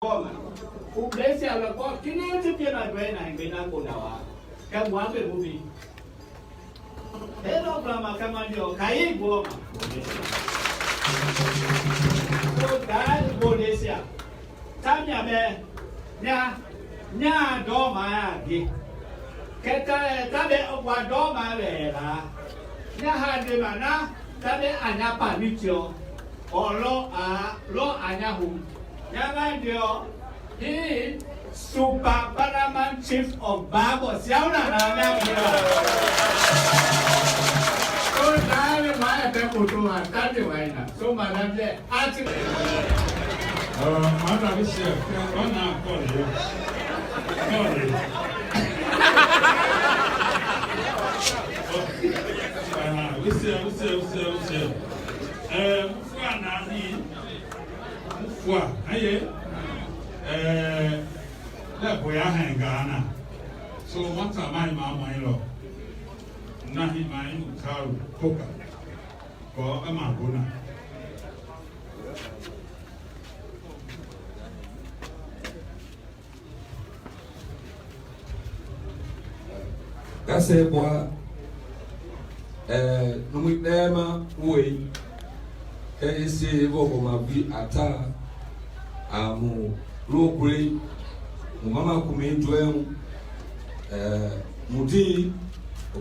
Who bless you, God, can you tip your brain and be not good hour? Come one bit movie. Hello, Brahma, come on, your Kayi Boma. So that Bodesia. Tanya me, nya, doma, Keta, Tabe of what doma, nya had the mana, Tabe Anapa Mitio, or Lo Anahu. Yamandio, he super paramount chief of Babos, Yana. So now my people to my country, so Madame, actually. Madam is here. One now, call you. So what am I, my lord? Nahi my car poker or a maguna. That's it, boy. No, we never wait. Can you see what my be ata? Low grade, Mama come into Mudi,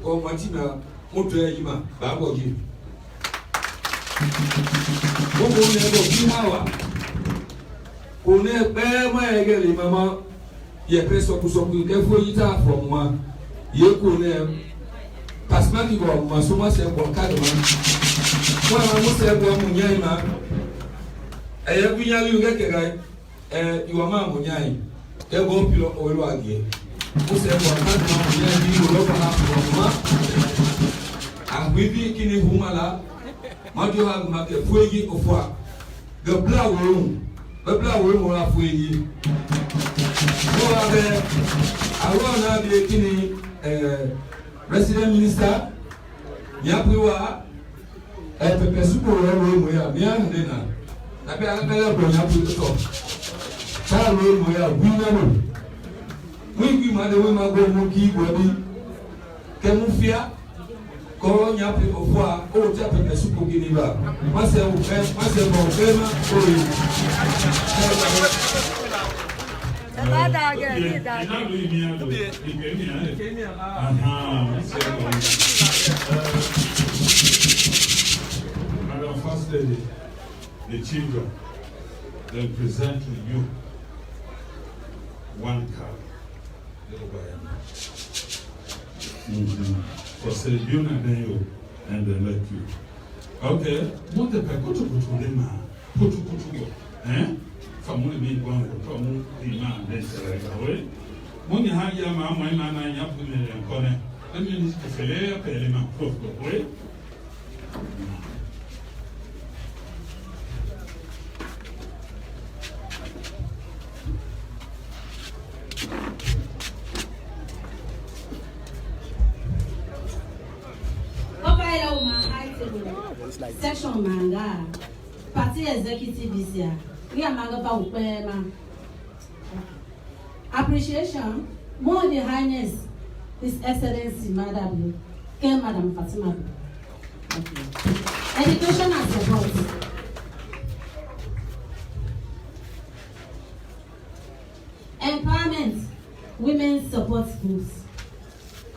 or Martina, Mutuima, Babogi. What will never be our? Who never bear my again, Mamma? Ye press up to careful it from one. You could name Pasmaki or Masuma said, or Cadaman. Well, I must have one Munyama. I have been young, you get a guy. Your mamma, Munyai. They'll go below oil again. Who said, you will open up from and we be in Humala. Madu have make a fuegi of what? The blood room will have fuegi. I want to be a kidney resident minister. Yapuwa, a Pepesupo room we are beyond dinner. I bet I'll never bring up to the top. Child room we are winner. We mother women go monkey body. Kemufia. Go yapi ofwa o jape Pepesupo giniba. Myself, Madam First Lady, the children, they present to you one card. For Serbian and they let you. Okay, what the Pakutu Putu, eh? Family being one for Tomu, the man, they say, away. When you have your mamma, my man, and Yapun and Connor, and you need to fill up a lima proof of way. Section Manga, Party Executive is here. We are Manga. Appreciation, more the Highness, His Excellency, Madam, Madam Fatima. Okay. Education and support. Empowerment, women's support schools.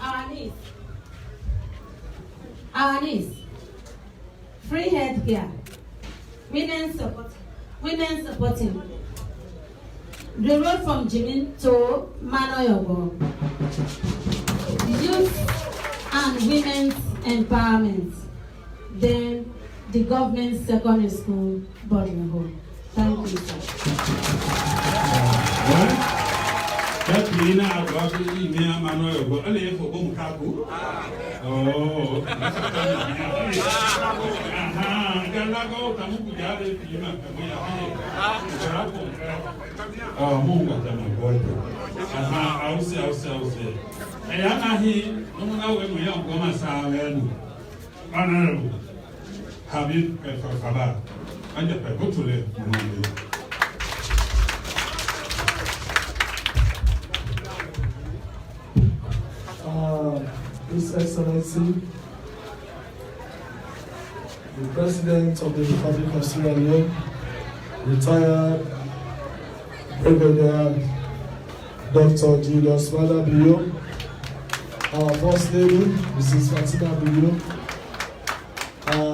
Our needs. Free healthcare, women supporting. The road from Jimin to Manoyogo. Youth and women's empowerment. Then the government secondary school boarding home. Thank you, sir. That Lina about me, Manoyogo, only for Bumkaku. Oh, Galago, Tamuku Yade, Pima, oh, Munga, I'll say. And I'm here, no one when we are going to say, Honorable, have you for Faba? And the Pekotule, Excellency, the President of the Republic of Sierra Leone, retired Brigadier Dr. Julius Maada Bio, our First Lady, Mrs. Fatima Bio,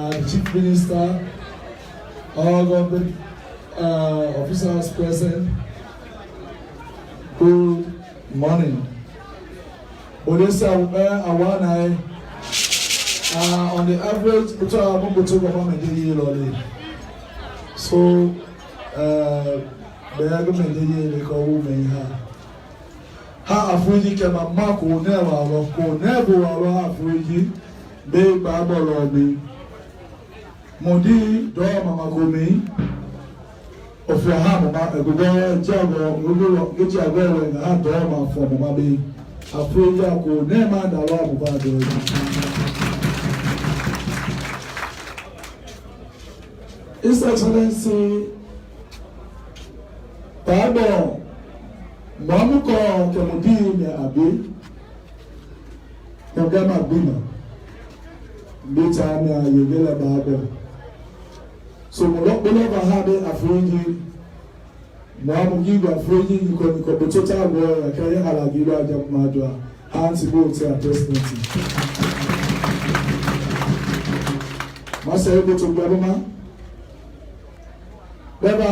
the Chief Minister, all government officers present. Good morning. Odessa Awanai, on the average, so the argument they call women ha afuji kema mako never afuji be babo lobi modi do mama gomi of your ham ma egogo jago ogo geji agwe na ha do ma for mama be afuji ko nema da lo bu ba do. His Excellency Bible Mamuko Kemudi ne Abi Kagama Bima Bita me Yegela Bible. So Mulokbela Habe Afrinji Mamugiga Afrinji Niko Betota Boy Kaya Halagiba Jamadwa Hansi Bote Presidency Masa Ebo to Gabama Beba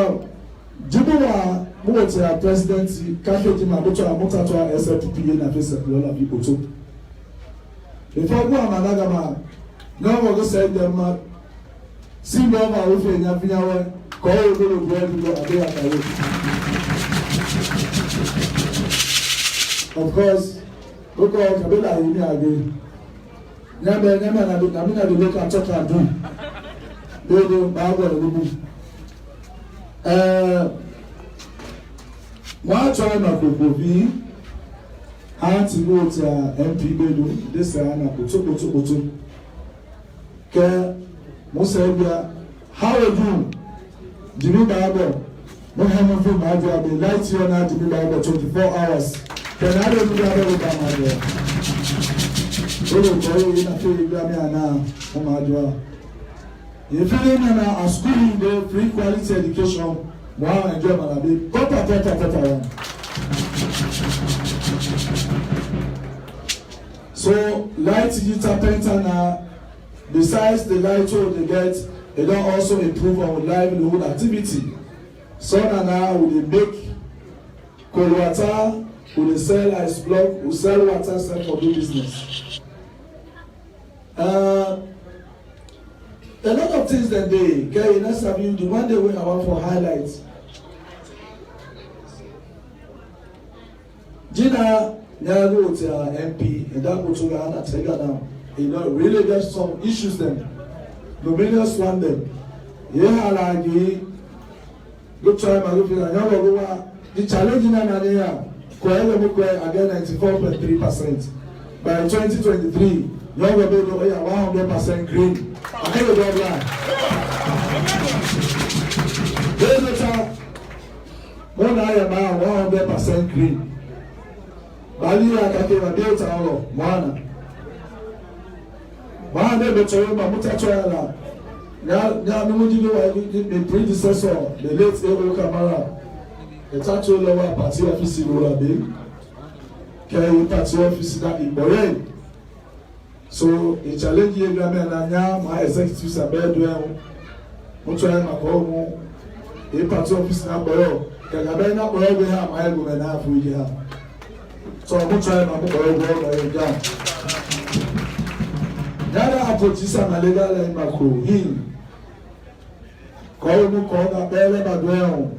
Jibuwa Muwete ya presidency Kakeji Mabuto Amutato SLPPA na face Lola people too. Before go Amanagama, no one said them see no over with a Yapinawa, call go to of course, look at Kabila in again. Never Namina the local talk and do. They do Baba one time I could be anti vote MP Bedu, this and I put to Ke Musabia, how are you? Jimmy Bible, no hammer from my job, the lights you are to be Bible 24 hours. Can I do that over my job? Oh, boy, in a few now, oh my job. If you didn't a school in the free quality education, wow, enjoy my baby. So, light digital painter now, besides the light show they get, they don't also improve our livelihood activity. So now we make cold water, we sell ice block, we sell water, sell for do business. A lot of things that they get in SW, the one day we want for highlights. Gina Nyago to MP and that go to Ghana take now. You know, really there's some issues them. Numerous one them. Yeah, like good time I look at the challenge in Nigeria. Again 94.3%. By 2023, you will be 100% green. I hear you don't lie. When I am 100% green. Bali ya kakeva delta olo mwana. Mwana beto ma mutacho ala. Na numujido wa the predecessor, the late Evo Kamara. The tacho lower party office in Urabe. Kaya party office na Iboye. So the challenge you grab na nya my executives abedo mucho ya makomo. The party office na Boyo. Kaya be na Boyo be ha my go na afuji ha. So I'm trying to go down. Nada apotisa na legal in Mako. Him. Call me call that belly badwell.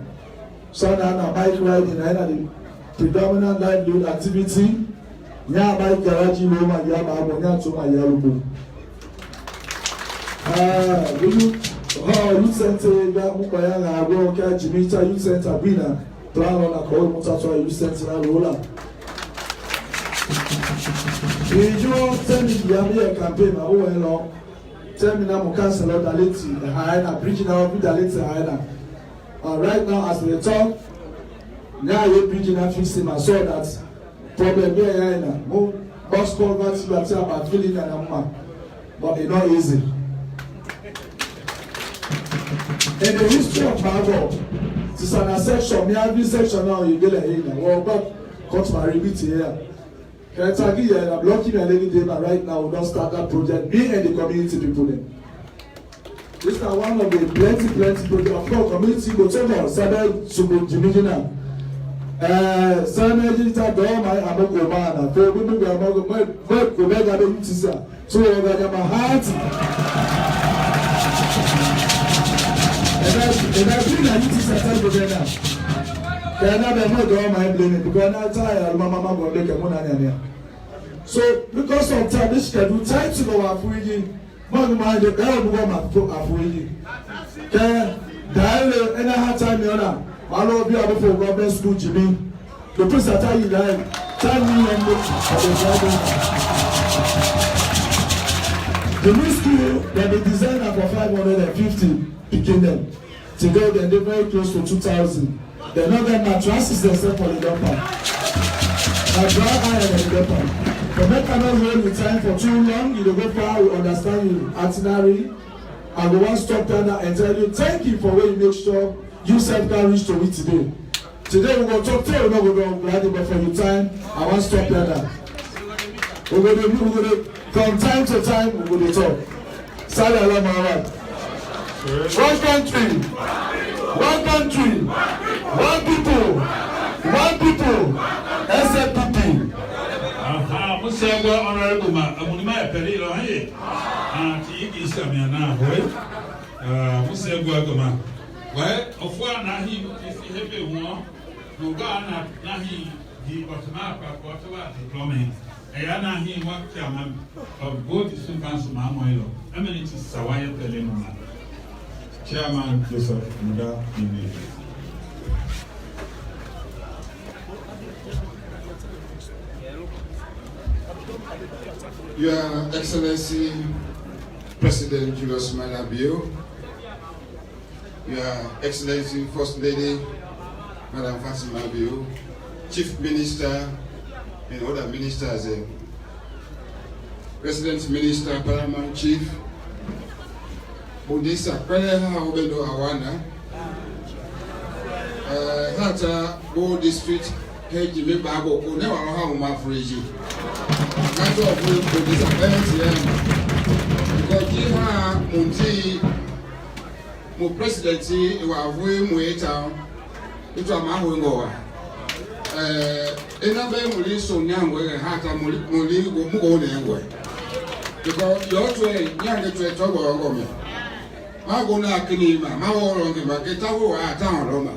So now bike riding the predominant livelihood activity. Nya bike garage Roma Yama Monya to my Yarubu. Youth center that Mukayana go catch Jimita Youth Center winner. Plan on a call Mutato Youth Center roller. If you tell me you have a campaign, tell me now, cancel out the late Hyena, bridging out with the late Hyena. Right now, as we talk, now you're bridging out fixing my so that problem here, box poverty, but about feeling and a man. But it's not easy. In the history of Bible, it's an section, me every section now you get a healing. Well, but cut my rebate here. Kentucky, I'm blocking a lady day, but right now we don't start that project. Me and the community people then. This is one of the plenty projects. Of course, community go to Saturday to Jimmy. Saturday digital door my amoko man. For we be amoko my go beg ado utisa. So we go my heart. And I feel like utisa tell me now. Can I be more door my blame because now tired mama go make a money. So because of time this schedule time to go after Mọ̀gbọ́n máa ń jẹ ẹ̀ ọ̀dùn wọ́n máa tó àforíjì. Kẹ́ dàílẹ̀ ẹni ha time ní ọ̀nà wà lọ́wọ́ bí abúfo government school jì mí. The place at ayé dáì time ní ẹ̀ ń lò ọ̀dọ̀ the new school dem dey design am for 550 pikin dem. Today dem dey very close to 2,000. Dem no get mattresses dem sell for the dumper. Na dry iron dem dey dumper. The men cannot hold the time for too long. You don't go far, we understand you itinerary. I will want stop down and tell you, thank you for where you make sure you self can reach to it today. Today we will talk to you, we're going to glad but for your time. I want stop down. We're going to from time to time, we're going to talk. Salam alaikum. One country, one people, SFPP. Musagwa honorable ma amunima peli lo haye ti isamiana hoy musagwa goma wa ofwa na hi if hebe won no ga na hi di otma pa ko to wa diplomat eya na hi wa chairman of both student council ma moilo eminent sawaye peli no ma chairman Joseph Muda Ine. Your Excellency President Julius Maada Bio, Your Excellency First Lady Madam Fatima Bio, Chief Minister and other ministers, President Minister, Paramount Chief, Budisa Pereha Obendo Awana, Hata Bo District, Keji Mebabo, Onewa Roha Umafreji. Kanto ọ̀fun producer parents yẹn because yìí ha mo ti mo president ìwà àfún mu yìí ta ètò àmà àhùn ngọ̀ wa ẹ̀ẹ́dínà bẹ́ẹ̀ mo lè so ní àwọ̀ ẹ̀ ha ta mo lè mo kò ní ẹ̀wọ̀ ẹ̀ because yọ̀ọ́ tó ẹ̀ ní àgbẹ̀ tó ẹ̀ tó gbọ̀ ọ̀gọ̀ mi máa kó ní akíní ma máa wọ̀ ọ̀rọ̀ nkìmá kẹta wò wá àtàwọn ọ̀rọ̀ ma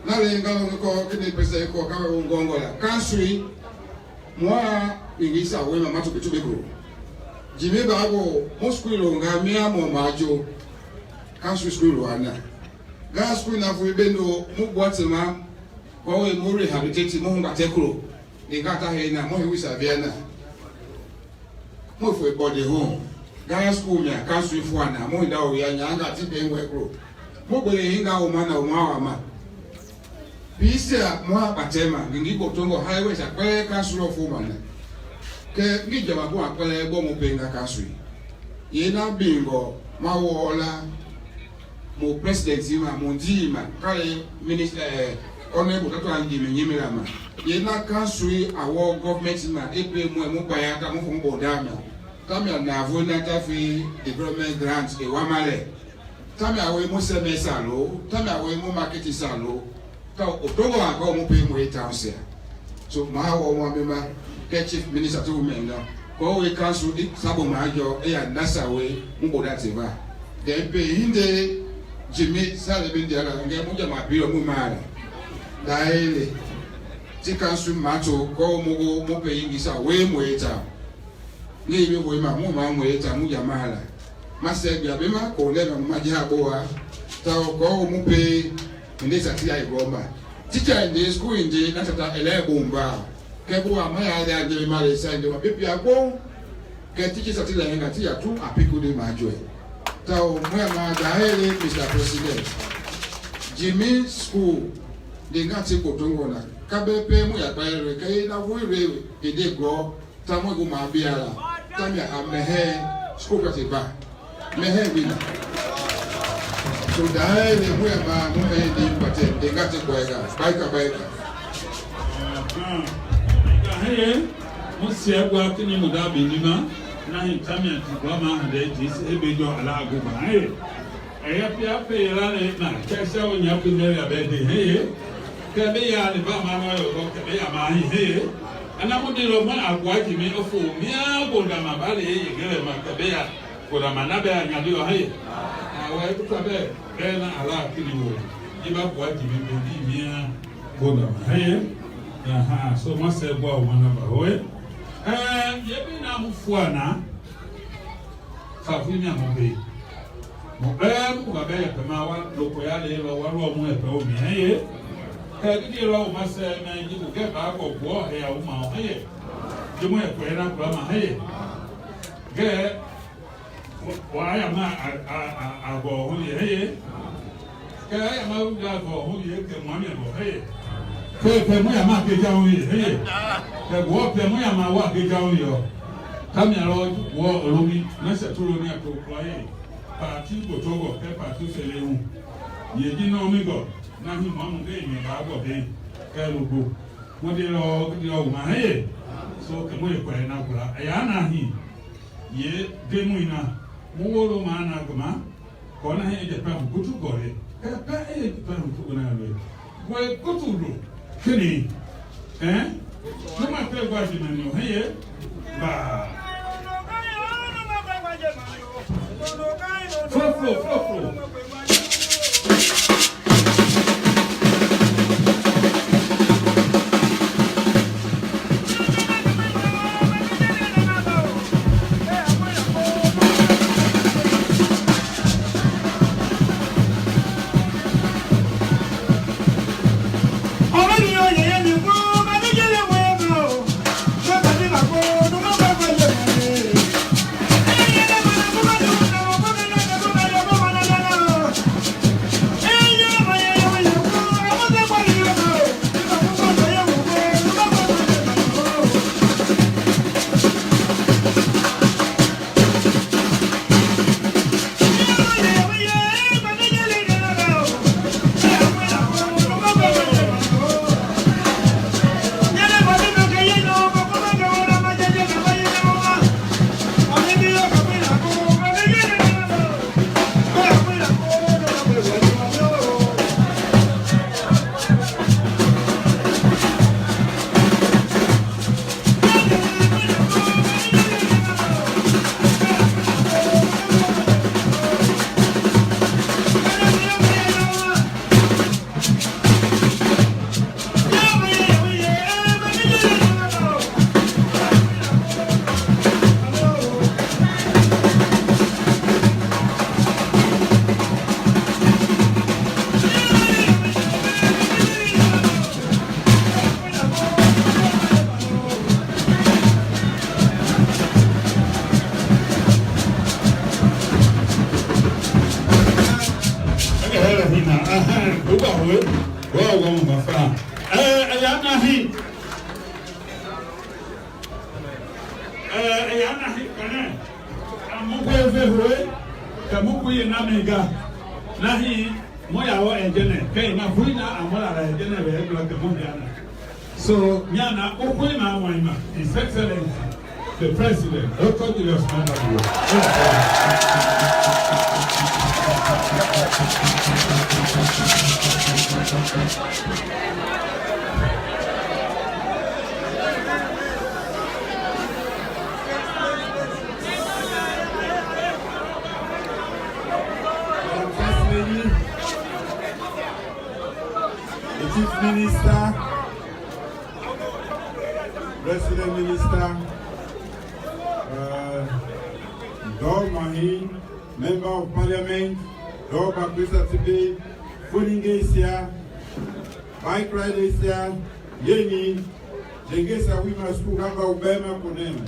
náà lè ń gbàgbọ́ kọ́ kí ni president kọ́ káwé ngọ̀ngọ̀ la káńsù yìí moi ingisa we mama to betu begro Jimmy Babo mo school nga mi amo majo kan school wana ga school na fu ibendo mo botema ko we mo rehabilitate mo ngba tekro ni kata he na mo he wisa bia na mo fu body home ga school mi kan school fu ana mo nda o ya nya nga ti be ngwe kro mo gbere hinga o mana o ma wa ma Pisa mwa patema ngi kotongo highway sa kwele kansulo fumana ke ngi jama bo akwele bo mo penga kansui yena bingo mawola mo president ma mo ndima kale minister honorable tato angi menyemera ma yena kansui awo government ma epe mo baya ka mo fun bodama tamia na avona tafi development grant e wamale tamia we mo semesa lo tamia we mo market salo ka otogo aka mo pe mo etansia so ma wo mo mema ke chief minister to me na ko we council di sabo ma jo e ya nasa we mbo that eva de pe hinde Jimmy sale bi dia la nge mo jama bi o mo mara daile ti council ma to ko mo pe yingi sa we mo eta ni bi wo ma mo eta mo jama la ma se bi abema ko le ma ja bo wa ta ko mo pe inde sati ya igomba teacher in the school in the natata elebomba kebo amaya ya de mare sande ma pepi agbo ke teacher sati la nga ti ya tu apiku de majo ta o mo ma da hele Mr. President Jimmy school de ngati kotongo na kabepe mu ya pa ere ke na wo ere ede gro Tamwa go ma biara. Tamia amehe school kwati ba. Mehe bina. So dae ni mwe ma mwe ni kwate ngati kwega. Baika. Hey, Monsieur Guatini Mudabi Nima, Nahi Tamia Tigrama, and this Ebejo Alagoba. Hey, I have to pay a lot of night. Catch out when you have to marry a baby. Hey, Kabea, the Bama, or Kabea, my hey, and I would do one I'll watch me a fool. Mia, Bodama Bali, you get a Macabea, Bodamanabe, and you do a hey. I went to Kabe, then I like you. Give up what you will be Mia Bodama. Hey. So must say one number away. Yebi na mfuana Fafini Mobe. Wabe Pamawa, Lokoyale, or one way per me. Hey, Kadi Row must say, man, you will get back of war here. Hey, you might put up Brahma. Hey, get why am I go only? Hey, I am out there for who you can money. Hey. Pemuya ma ke jaun yi hey pe wo pemuya ma wa ke jaun yo kami aro wo olomi na se turo ni ato kwaye party botogo pe party sele hu ye ji no mi go na hi mo nge mi ba go be ke lugo mo de lo ma hey so ke mo ye kwa na kula ya na hi ye de mu ina mo wo lo ma na go ma ko na he je pa ku tu go re pe e pa ku na lo ko ko tu do Kini, no matter what you know, hey, flow. So, Yana, Okwema, His Excellency, the President, Dr. Julius Mandela. Chief Minister, President Minister, Dor Mahi, Member of Parliament, Dor Bakrisa Tibe, Funingesia, Mike Ridesia, Yeni, Jengesa Women's School, Hamba Ubema Kunema.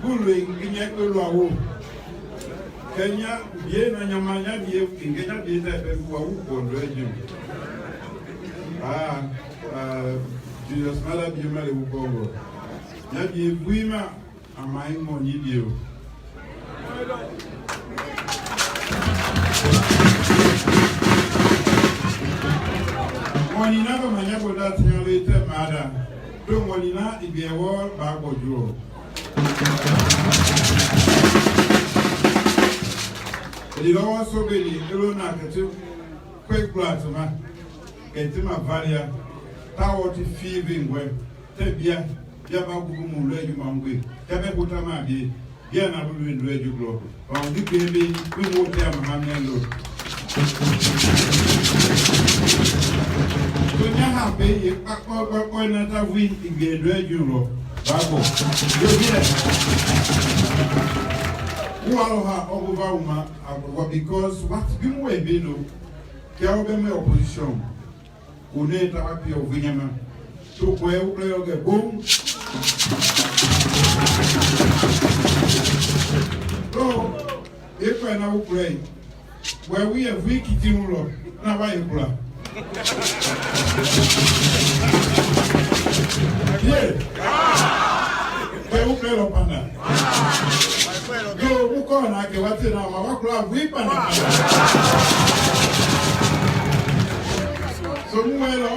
Gulu Nginyek Luawu. Kenya, Bien and Yamanya, Kenya, who are who Jesus Mala Bimali Ugo. Yabi Wima, and my own you. When you never manage that later, madam, don't want you not to be a war back or draw. The also be the Elona quick blood to my get my valia, power to feeling well. Tebia, Yababu, Lady Mangui, Kabakutama, Yana will ready to grow. On the baby, we won't have a hand. So now happy if I we get euro. Babo. Waloha Obauma because what been way below Kelbeme opposition. Uneta happy of Vinyama. To play the boom. So if I now play where we have wiki timuro, now I play. Yeah. Who play up on that? Go, who call and I can watch it now? My work love weep and so, well,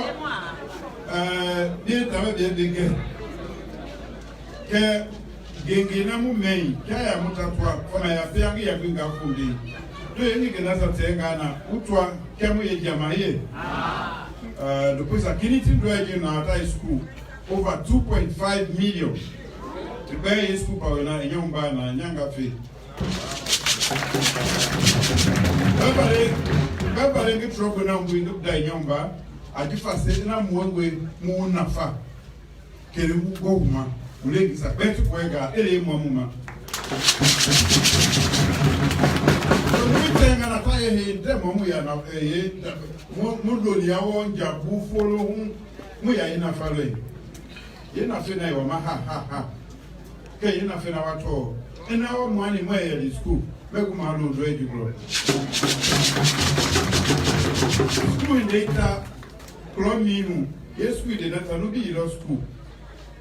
dear, Gengina Mumei, Kaya Mutatwa, for my affair, we have been Gafudi. Do you think that's a Tegana, Utwa, Kamu Yamaye? The Pusakini graduate in our high school, over 2.5 million. To buy a school power in a young man and younger fee. Baba get trouble now with the young bar. I differ saying I'm one way more nafa. Kelu Goma, ladies are better wega, Ele Mamma. So we think an attire here, Demoya, Mudolia, Jabu, follow whom we are in a family. You're not saying I will ha. Okay, you're not saying our tour. And our money where at school. Megumano ready grow. School in data, Clominu. Yes, we did not know be school.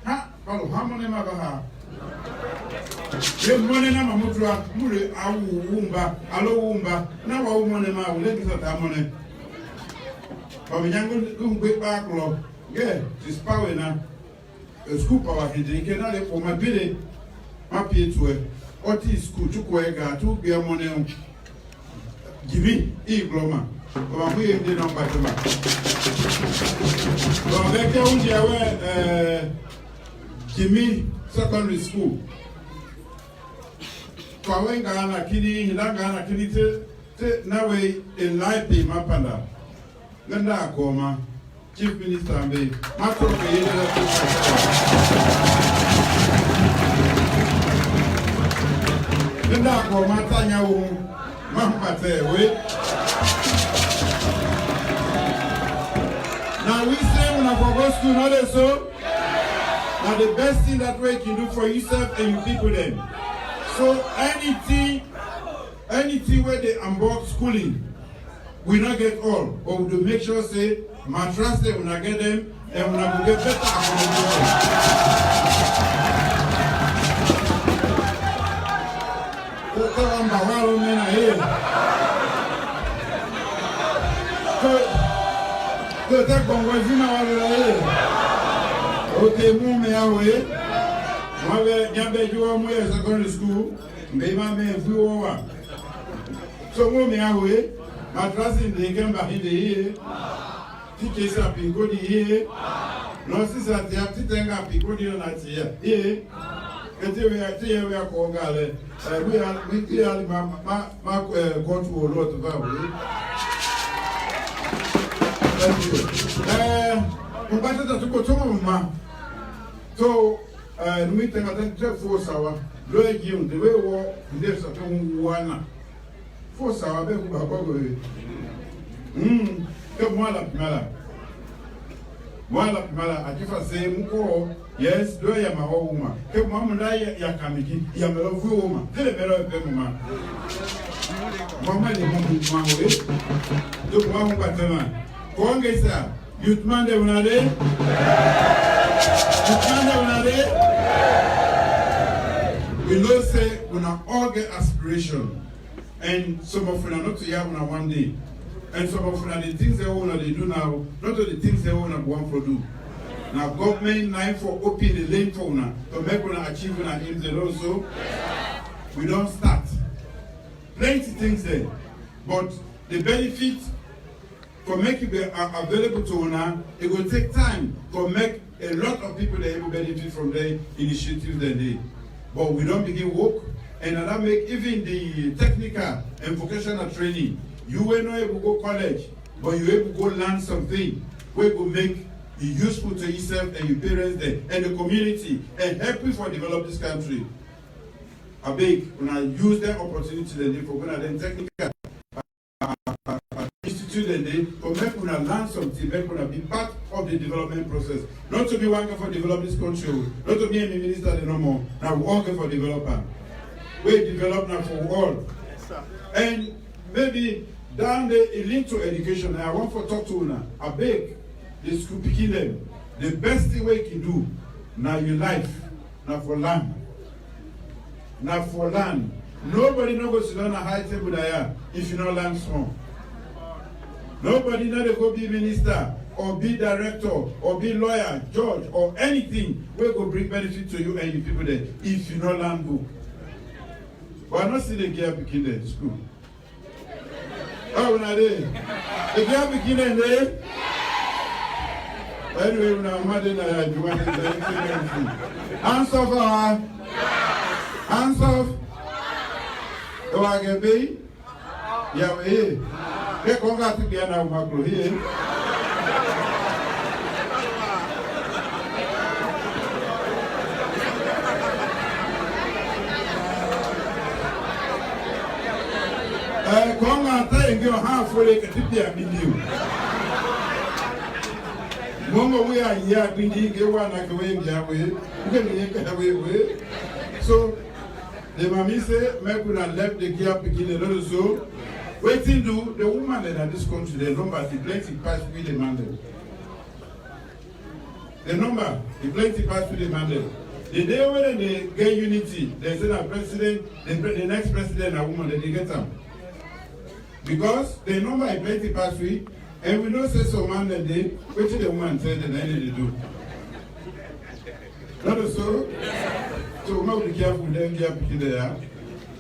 Ha, how many mabaha? The money number Mutra, Mure, Awu, Wumba, Alo Wumba, now our money, my ladies at our money. But we young go back, love. Yeah, this power now. A school power, he cannot let for my billy. My pay to it. What is school to Quega to be a money? Give me a gloma. But we did not buy the back. Well, they can't Jimmy Secondary School. Kawengana Kini, Hilangana Kini, Nawe in life, Mapanda. Ganda Goma, Chief Minister, Mato Ganda Goma, Tanya, Mampate, wait. Now we say when I go to another so. Now the best thing that way you can do for yourself and your people then. So anything where they embark schooling, we not get all, but we do make sure say mattress they will not get them and we not get better accommodation. Okay, move me away. You are secondary school. Maybe I may have over. So move me away. My class in the game back in the year. Teachers are being good here. Nurses are there. Teachers are being good here. Here. We are going Gale. We are going to a lot of our so, we think that 4 hours, Lloyd June, the way war, there's a 1 4 hours, come one up, Mala. I give us the same call. Yes, do ya ma woman. Ke mama da ya kamiki, ya me love woman. Tell me love be mama. Mama ni mo we. Do mo mo patema. Ko ngesa, youth man de unade? Youth man de unade? We know say we all get aspiration. And some of them are not to have one day. And some of them, the things they want to do now, not the things they want to do. Now, government now for open the lane for now to make one achieve one aims and also we don't start. Plenty things there, but the benefit for making it available to una, it will take time to make a lot of people that will benefit from the initiatives that they. But we don't begin work. And that make even the technical and vocational training. You were not able to go college, but you able to go learn something where will make it useful to yourself and your parents there, and the community, and help you for develop this country. I beg when I use that opportunity then for when I then technical institute and then for make when I learn something, make when I be part of the development process. Not to be working for develop this country, not to be a minister no more. Now working for developer. We develop now for all. And maybe down there, a link to education, I want to talk to you now. I beg the school picking them. The best thing we can do, now your life, now for land. Now for land. Nobody knows to learn a high table there if you don't learn small. Nobody knows to go be minister, or be director, or be lawyer, judge, or anything we will bring benefit to you and your people there if you don't learn book. But I not see the girl begin in school. Oh, when are they? The girl begin there? Anyway, when I'm mad in the one is the hands off our hands off. Do I get paid? Yeah, we here. They come back to be an macro here. Come and tell you how for the Katipia video. Mama, we are here, we need to go and go away. So, the mommy said, Mekuna left the gear beginning a little so. Waiting do the woman that in this country, the number, the plenty pass with the mandate. The number, the plenty pass with the mandate. The day when they get unity, they say that president, the next president, a woman, they get them. Because the number is plenty past week, and we don't say so man that day, which the woman said that they need to do. Not so? So we must be careful then get people there.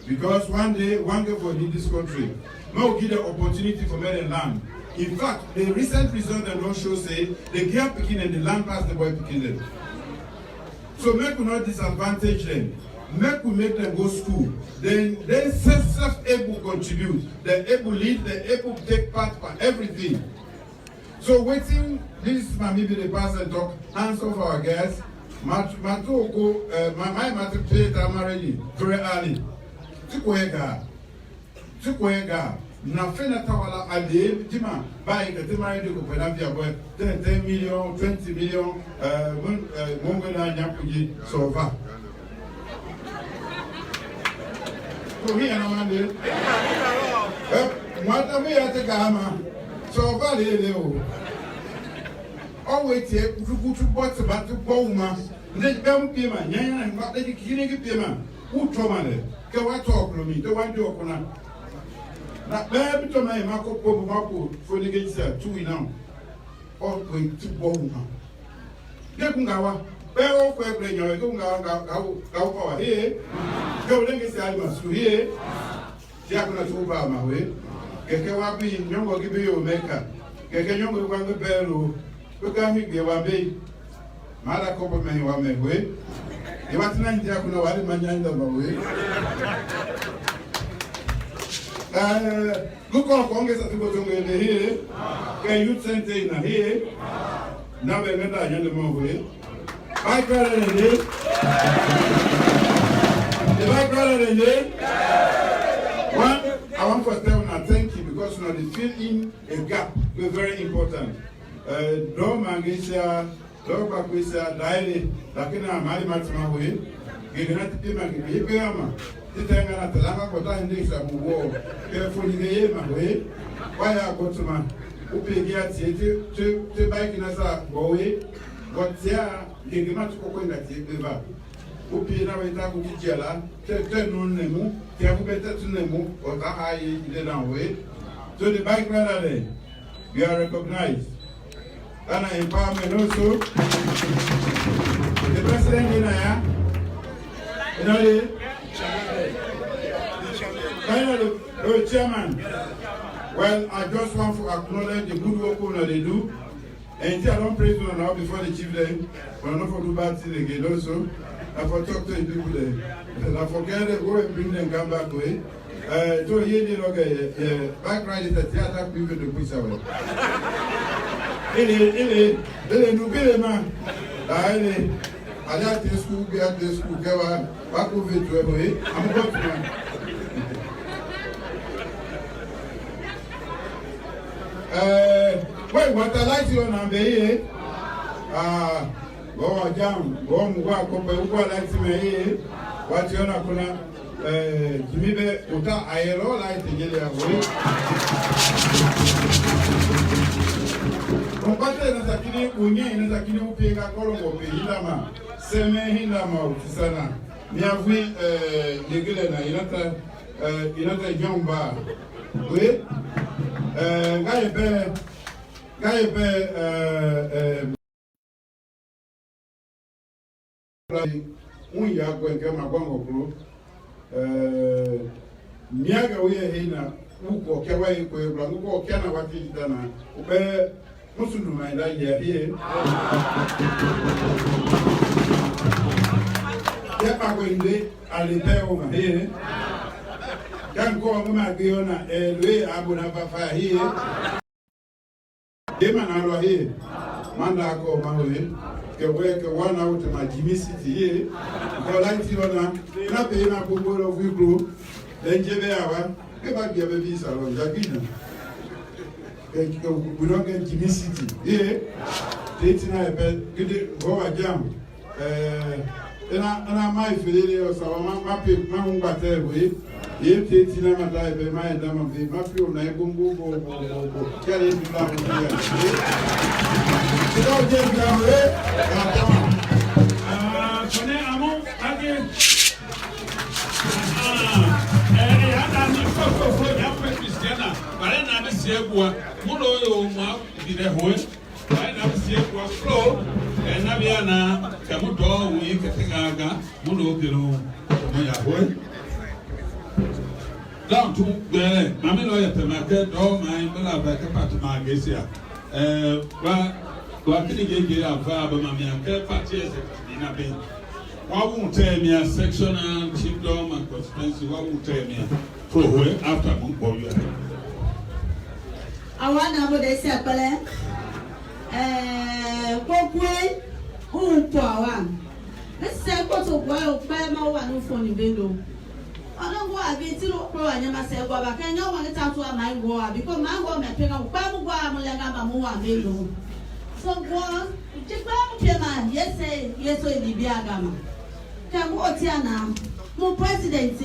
Because one day, one girl will need this country. We will give the opportunity for men and land. In fact, the recent result that don't show say the girl picking and the land pass the boy picking them. So make we not disadvantage them. Make we make them go school. Then they self-able contribute. They're able to lead, they're able to take part for everything. So waiting, this might be the person talk, hands off our guests. My pay time already, very early. Tukwega. Na fena tawala ade tima buy the tima de ko penavia boy 10 million 20 million mongo na nyapuji so va ko hi ana mande mwata me ya te gama so va le o always here kutu bot ba to boma ne bem pema nyanya na de kire ki pema utoma le ke wa talk lo mi to wa do ko na na baby to my mako po mako for the gates are two now all going to boma ge kungawa be o ko e nyo ge kungawa ga power here ge o lenge se ali masu here ya kuna to ba ma we ke wa bi nyongo gi bi yo meka ke nyongo kwa ngepelo ko ga mi be wa be mara ko po me wa me we e wa tina ndia kuna wale manyanda ba we look on Congress at the bottom of the here. Can you send in a here? Now we're going to get them away. Bike rather than this. The bike rather than this. One, I want to tell you thank you because you know they fill in a gap. It's very important. Dom and Geisha, Loba kuisa daire lakini amali matima hui gigana tipima gibe ama titenga na talanga kota hindi sa muwo ke funi ye ma hui waya kotuma upigia tiete te bike na sa gowe gotia gigama tukokwenda tieba upi na weta kujela te nunemu te abubeta tunemu ota hayi ile na hui. So the bike rider we are recognized. Ghana empowerment also. The president in here. Finally, the chairman. Well, I just want to acknowledge the good work they do. And I don't praise them now before the chief then. But I'm not for do bad things again also. I for talk to the people there. I forget to go and bring them come back away. So here they look at back right is the theater people to push away. Ele nubile ma ele ala te school kewa bako vetu ebo am got man wait what I like you on be go jam go mwa ko pe uko like me what you na kuna jimibe uta ayelo like jele ya Mpate nasakini unye nasakini upega kolongo pe hilama seme hilama utisana miavui legele na inata jomba we gaebe unya kwenke magwango kuro miaga uye hina uko kewa iko eblango ko kena wati dana ube musundu maida ye ya pakwende alipeo ma he kan ko ngama giona elwe abuna bafa he dema na lo he manda ko mawe ke weke wana out ma Jimmy City he ko lanti ona na pe na ko bolo vibro denjebe awa ke ba bia be bi salon jagina. We don't get Jimmy City. Yeah, it's not a bad good go a jam. And I might feel it or my people, my own battle way. If it's in a die by my dam of the mafia, I go carry it down here. You don't get down there. Siegua, Mulo, did a horse, right now, Siegua flow, and Naviana, Kamuto, we Kataga, Mulo, Giro, down to the Mamma at the market, all my Bella Patama Gesia. What can you get a verb, Mamma, parties in a bit? What won't tell me a sectional chiefdom and conspiracy? What won't tell me for where after Mumbo? Awana mo de se pele kokwe unpo awan se ko to gwa o pe ma wa no fo ni belo olongo abi ti lo pro anya ma se gwa ba kan nya wa ni tatu ama ngo abi ko ma ngo me pe ka pa mu gwa mo le ga ba mo wa belo so gwa ti pa mo pe ma yeso ni bi agama ka mo ti ana mo president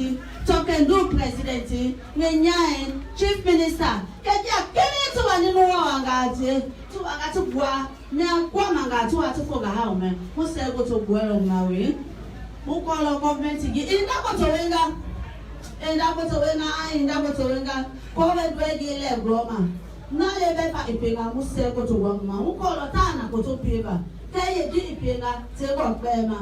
talking do president nyae chief minister kaja kene to wani no wangati to wangati bua na kwa mangati watu ko ga ha me mo se go to bua ro mawe mo ko lo government gi inda ko to wenga ko be do gi le groma na le be fa ipenga mo se go to wa ma mo ko lo ta na ko to peba kaye gi ipenga se go pe ma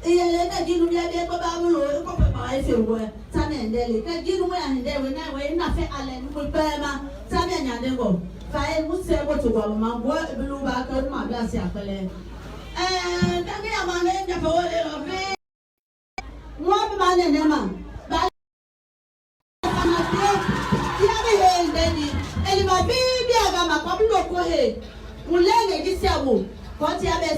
iyele ka ginu ya be ko ba mu lo ko pe ba e fe wo ta na ndele ka ginu ya hinde we na we na fe ale mu pe ma ta be nya de go fa e mu se ko to go ma bo blu ba ka ma bia se akole ka mi ya ma ne nya fe wo le lo fe mo be ma ne ne ma ba na te ya be he ndeni eli ma bi aga ma ko bi lo ko he mu le ne gi se wo ko ti abe